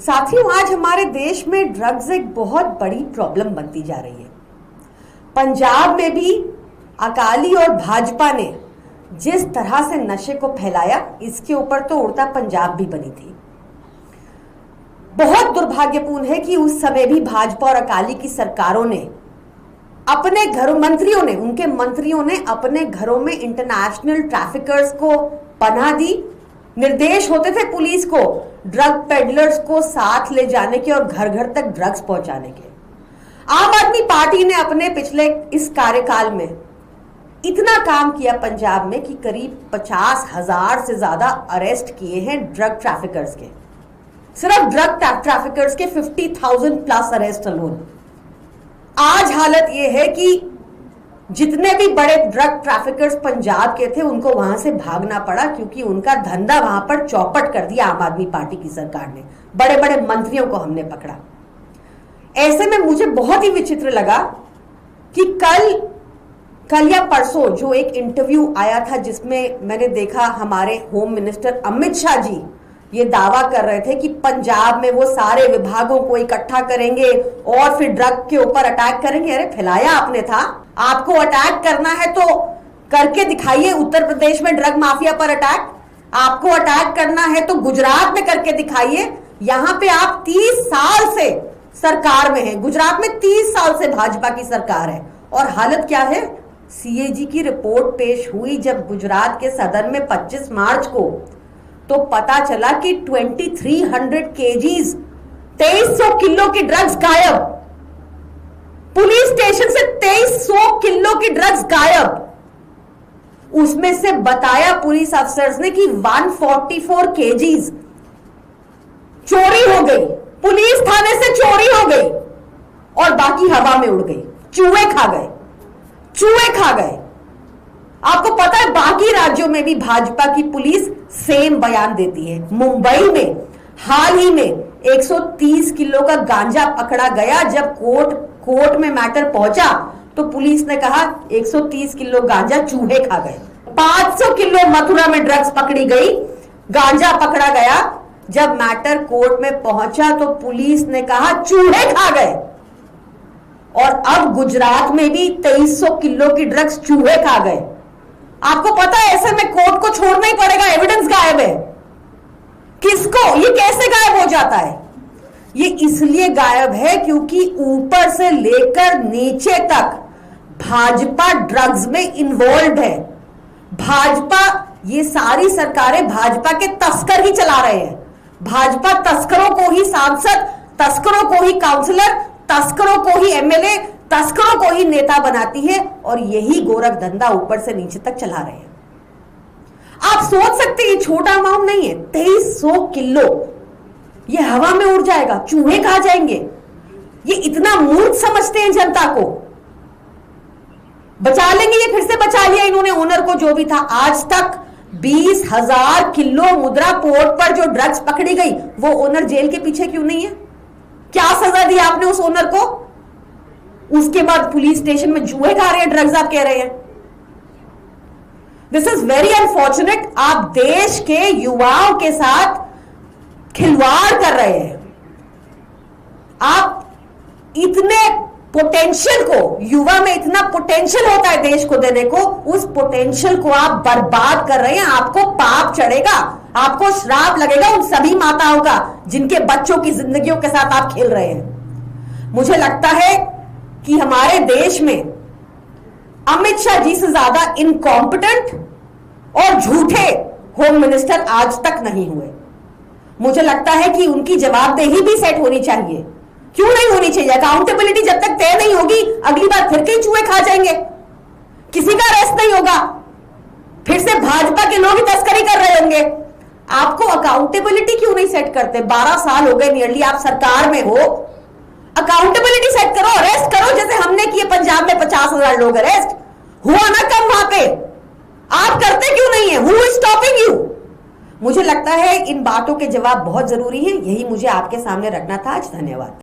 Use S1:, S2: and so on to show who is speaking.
S1: साथियों, आज हमारे देश में ड्रग्स एक बहुत बड़ी प्रॉब्लम बनती जा रही है। पंजाब में भी अकाली और भाजपा ने जिस तरह से नशे को फैलाया, इसके ऊपर तो उड़ता पंजाब भी बनी थी। बहुत दुर्भाग्यपूर्ण है कि उस समय भी भाजपा और अकाली की सरकारों ने अपने घरों उनके मंत्रियों ने अपने घरों में इंटरनेशनल ट्रैफिकर्स को पनाह दी। निर्देश होते थे पुलिस को ड्रग पेडलर्स को साथ ले जाने के और घर घर तक ड्रग्स पहुंचाने के। आम आदमी पार्टी ने अपने पिछले इस कार्यकाल में इतना काम किया पंजाब में कि करीब 50,000 से ज्यादा अरेस्ट किए हैं ड्रग ट्रैफिकर्स के। सिर्फ ड्रग ट्रैफिकर्स के 50,000 प्लस अरेस्ट अलोन। आज हालत यह है कि जितने भी बड़े ड्रग ट्रैफिकर्स पंजाब के थे उनको वहां से भागना पड़ा, क्योंकि उनका धंधा वहां पर चौपट कर दिया आम आदमी पार्टी की सरकार ने। बड़े बड़े मंत्रियों को हमने पकड़ा। ऐसे में मुझे बहुत ही विचित्र लगा कि कल या परसों जो एक इंटरव्यू आया था जिसमें मैंने देखा हमारे होम मिनिस्टर अमित शाह जी ये दावा कर रहे थे कि पंजाब में वो सारे विभागों को इकट्ठा करेंगे और फिर ड्रग के ऊपर अटैक करेंगे। अरे फैलाया आपने था, आपको अटैक करना है तो करके दिखाइए। उत्तर प्रदेश में ड्रग माफिया पर अटैक, आपको अटैक करना है तो गुजरात में करके दिखाइए। यहां पे आप 30 साल से सरकार में हैं। गुजरात में 30 साल से भाजपा की सरकार है और हालत क्या है? सीएजी की रिपोर्ट पेश हुई जब गुजरात के सदन में 25 मार्च को, तो पता चला कि 2300 केजीज 2300 किलो की ड्रग्स गायब। पुलिस स्टेशन से 2300 किलो की ड्रग्स गायब। उसमें से बताया पुलिस अफसर्स ने कि 144 केजीज चोरी हो गई, पुलिस थाने से चोरी हो गई और बाकी हवा में उड़ गई। चूहे खा गए। आपको पता है बाकी राज्यों में भी भाजपा की पुलिस सेम बयान देती है। मुंबई में हाल ही में 130 किलो का गांजा पकड़ा गया। जब कोर्ट में मैटर पहुंचा तो पुलिस ने कहा 130 किलो गांजा चूहे खा गए। 500 किलो मथुरा में ड्रग्स पकड़ी गई, गांजा पकड़ा गया। जब मैटर कोर्ट में पहुंचा तो पुलिस ने कहा चूहे खा गए। और अब गुजरात में भी 2300 किलो की ड्रग्स चूहे खा गए। आपको पता है ऐसे में कोर्ट को छोड़ना ही पड़ेगा, एविडेंस गायब है। किसको, ये कैसे गायब हो जाता है? ये इसलिए गायब है क्योंकि ऊपर से लेकर नीचे तक भाजपा ड्रग्स में इन्वॉल्व है। भाजपा, ये सारी सरकारें भाजपा के तस्कर ही चला रहे हैं। भाजपा तस्करों को ही सांसद, तस्करों को ही काउंसलर, तस्करों को ही एमएलए, तस्करों को ही नेता बनाती है और यही गोरख धंधा ऊपर से नीचे तक चला रहे हैं। आप सोच सकते हैं ये छोटा अमाउंट नहीं है। 2300 किलो ये हवा में उड़ जाएगा, चूहे खा जाएंगे। ये इतना मूर्ख समझते हैं जनता को। बचा लेंगे, ये फिर से बचा लिया इन्होंने ओनर को जो भी था। आज तक 20,000 किलो मुद्रा पोर्ट पर जो ड्रग्स पकड़ी गई, वो ओनर जेल के पीछे क्यों नहीं है? क्या सजा दी आपने उस ओनर को? उसके बाद पुलिस स्टेशन में जुए खा रहे हैं ड्रग्स, आप कह रहे हैं। This is very unfortunate. आप देश के युवाओं के साथ खिलवाड़ कर रहे हैं। आप इतने पोटेंशियल को, युवा में इतना पोटेंशियल होता है देश को देने को, उस पोटेंशियल को आप बर्बाद कर रहे हैं। आपको पाप चढ़ेगा, आपको श्राप लगेगा उन सभी माताओं का जिनके बच्चों की जिंदगियों के साथ आप खेल रहे हैं। मुझे लगता है कि हमारे देश में अमित शाह जी से ज्यादा इनकॉम्पिटेंट और झूठे होम मिनिस्टर आज तक नहीं हुए। मुझे लगता है कि उनकी जवाबदेही भी सेट होनी चाहिए। क्यों नहीं होनी चाहिए? अकाउंटेबिलिटी जब तक तय नहीं होगी, अगली बार फिर कई चूहे खा जाएंगे, किसी का अरेस्ट नहीं होगा, फिर से भाजपा के लोग ही तस्करी कर रहे होंगे। आपको अकाउंटेबिलिटी क्यों नहीं सेट करते? 12 साल हो गए नियरली आप सरकार में हो। अकाउंटेबिलिटी सेट करो, अरेस्ट करो, जैसे हमने किए पंजाब में 50,000 लोग अरेस्ट हुआ ना कम वहां पे। आप करते क्यों नहीं है? Who is stopping you? मुझे लगता है इन बातों के जवाब बहुत जरूरी है। यही मुझे आपके सामने रखना था आज। धन्यवाद।